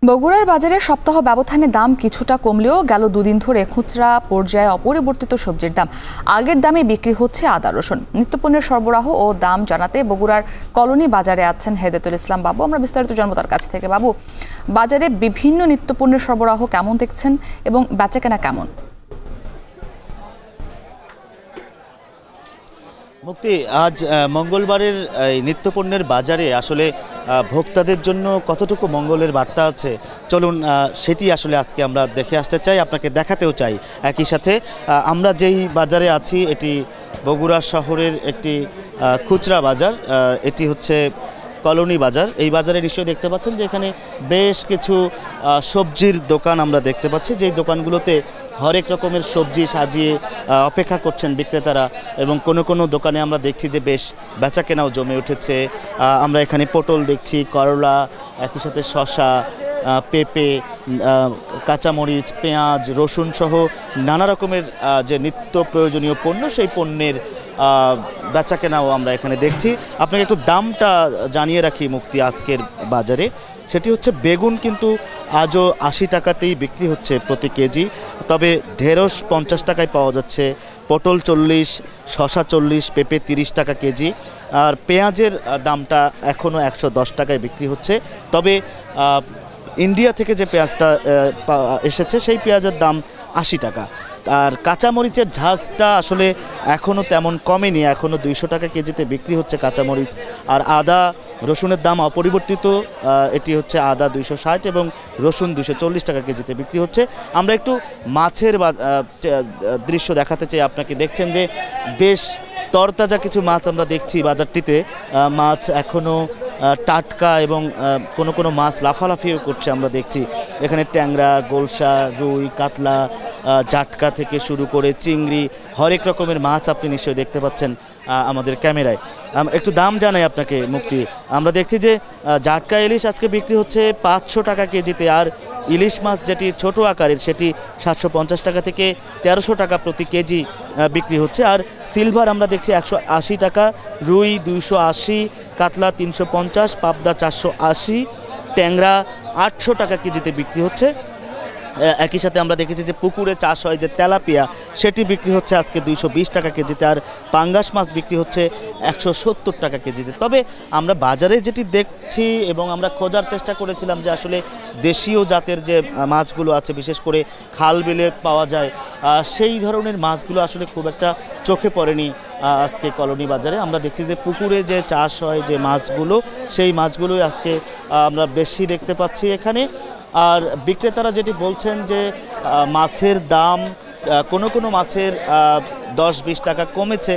বগুড়ার বাজারে সপ্তাহ ব্যবধানে দাম কিছুটা কমলেও গেল দুদিন ধরে খুচরা পর্যায়ে অপরিবর্তিত সবজির দাম আগের দামে বিক্রি হচ্ছে আদা রসুন। নিত্যপণ্যের সরবরাহ ও দাম জানাতে বগুড়ার কলোনি বাজারে আছেন হেদায়েতুল ইসলাম বাবু। আমরা বিস্তারিত জানবো তার কাছ থেকে। বাবু, বাজারে বিভিন্ন নিত্যপণ্যের সরবরাহ কেমন দেখছেন এবং বেচাকেনা কেমন? মুক্তি, আজ মঙ্গলবারের এই নিত্যপণ্যের বাজারে আসলে ভোক্তাদের জন্য কতটুকু মঙ্গলের বার্তা আছে, চলুন সেটি আসলে আজকে আমরা দেখে আসতে চাই, আপনাকে দেখাতেও চাই। একই সাথে আমরা যেই বাজারে আছি এটি বগুড়া শহরের একটি খুচরা বাজার, এটি হচ্ছে কলোনি বাজার। এই বাজারে নিশ্চয়ই দেখতে পাচ্ছেন যে এখানে বেশ কিছু সবজির দোকান আমরা দেখতে পাচ্ছি, যেই দোকানগুলোতে হরেক রকমের সবজি সাজিয়ে অপেক্ষা করছেন বিক্রেতারা, এবং কোনো দোকানে আমরা দেখছি যে বেশ বেচাকেনাও জমে উঠেছে। আমরা এখানে পটল দেখছি, করলা, একই সাথে শসা, পেঁপে, কাঁচামরিচ, পেঁয়াজ, রসুন সহ নানা রকমের যে নিত্য প্রয়োজনীয় পণ্য, সেই পণ্যের বেচাকেনাও আমরা এখানে দেখছি। আপনাকে একটু দামটা জানিয়ে রাখি মুক্তি, আজকের বাজারে সেটি হচ্ছে বেগুন কিন্তু আজও 80 টাকাতেই বিক্রি হচ্ছে প্রতি কেজি, তবে ঢেঁড়স 50 টাকায় পাওয়া যাচ্ছে, পটল 40, শসা 40, পেঁপে 30 টাকা কেজি, আর পেঁয়াজের দামটা এখনও 110 টাকায় বিক্রি হচ্ছে। তবে ইন্ডিয়া থেকে যে পেঁয়াজটা এসেছে সেই পেঁয়াজের দাম 80 টাকা। আর কাঁচামরিচের ঝাঁজটা আসলে এখনও তেমন কমেনি, এখনও 200 টাকা কেজিতে বিক্রি হচ্ছে কাঁচামরিচ। আর আদা রসুনের দাম অপরিবর্তিত, এটি হচ্ছে আদা 260 এবং রসুন 240 টাকা কেজিতে বিক্রি হচ্ছে। আমরা একটু মাছের দৃশ্য দেখাতে চাই আপনাকে। দেখছেন যে বেশ তরতাজা কিছু মাছ আমরা দেখছি বাজারটিতে। মাছ এখনও টাটকা এবং কোনো মাছ লাফালাফিও করছে আমরা দেখছি। এখানে ট্যাংরা, গোলসা, রুই, কাতলা, জাটকা থেকে শুরু করে চিংড়ি, হরেক রকমের মাছ আপনি নিশ্চয়ই দেখতে পাচ্ছেন আমাদের ক্যামেরায়। একটু দাম জানাই আপনাকে মুক্তি। আমরা দেখছি যে জাটকা ইলিশ আজকে বিক্রি হচ্ছে 500 টাকা কেজিতে, আর ইলিশ মাছ যেটি ছোট আকারের সেটি 750 টাকা থেকে 1300 টাকা প্রতি কেজি বিক্রি হচ্ছে। আর সিলভার আমরা দেখছি 180 টাকা, রুই 280, কাতলা 350, পাবদা 480, ট্যাংরা 800 টাকা কেজিতে বিক্রি হচ্ছে। একই সাথে আমরা দেখেছি যে পুকুরে চাষ হয় যে তেলাপিয়া, সেটি বিক্রি হচ্ছে আজকে 220 টাকা কেজিতে, আর পাঙ্গাস মাছ বিক্রি হচ্ছে 170 টাকা কেজিতে। তবে আমরা বাজারে যেটি দেখছি এবং আমরা খোঁজার চেষ্টা করেছিলাম যে আসলে দেশীয় জাতের যে মাছগুলো আছে, বিশেষ করে খাল বিলে পাওয়া যায়, সেই ধরনের মাছগুলো আসলে খুব একটা চোখে পড়েনি আজকে কলোনি বাজারে। আমরা দেখছি যে পুকুরে যে চাষ হয় যে মাছগুলো, সেই মাছগুলোই আজকে আমরা বেশি দেখতে পাচ্ছি এখানে। আর বিক্রেতারা যেটি বলছেন যে মাছের দাম কোনো মাছের 10-20 টাকা কমেছে,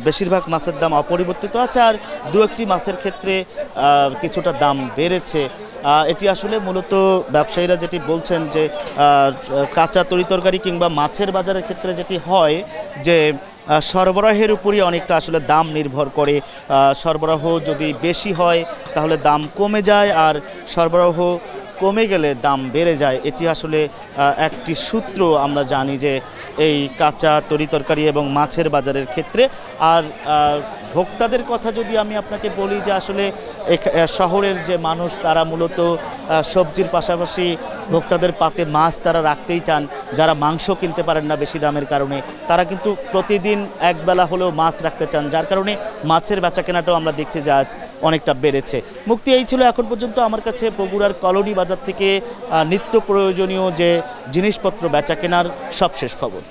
বেশিরভাগ মাছের দাম অপরিবর্তিত আছে, আর দু একটি মাছের ক্ষেত্রে কিছুটা দাম বেড়েছে। এটি আসলে মূলত ব্যবসায়ীরা যেটি বলছেন যে কাঁচা তরিতরকারি কিংবা মাছের বাজারের ক্ষেত্রে যেটি হয় যে সরবরাহের উপরই অনেকটা আসলে দাম নির্ভর করে। সরবরাহ যদি বেশি হয় তাহলে দাম কমে যায়, আর সরবরাহ কমে গেলে দাম বেড়ে যায়। এটি আসলে একটি সূত্র আমরা জানি যে এই কাঁচা তরিতরকারি এবং মাছের বাজারের ক্ষেত্রে। আর ভোক্তাদের কথা যদি আমি আপনাকে বলি যে আসলে শহরের যে মানুষ, তারা মূলত সবজির পাশাপাশি ভোক্তাদের পাতে মাছ তারা রাখতেই চান। যারা মাংস কিনতে পারেন না বেশি দামের কারণে, তারা কিন্তু প্রতিদিন একবেলা হলেও মাছ রাখতে চান, যার কারণে মাছের বেচাকেনাটাও আমরা দেখছি যে আজ অনেকটা বেড়েছে। মুক্তি, এই ছিল এখন পর্যন্ত আমার কাছে বগুড়ার কলোনি বাজার থেকে নিত্য প্রয়োজনীয় যে জিনিসপত্র বেচাকেনার সবশেষ খবর।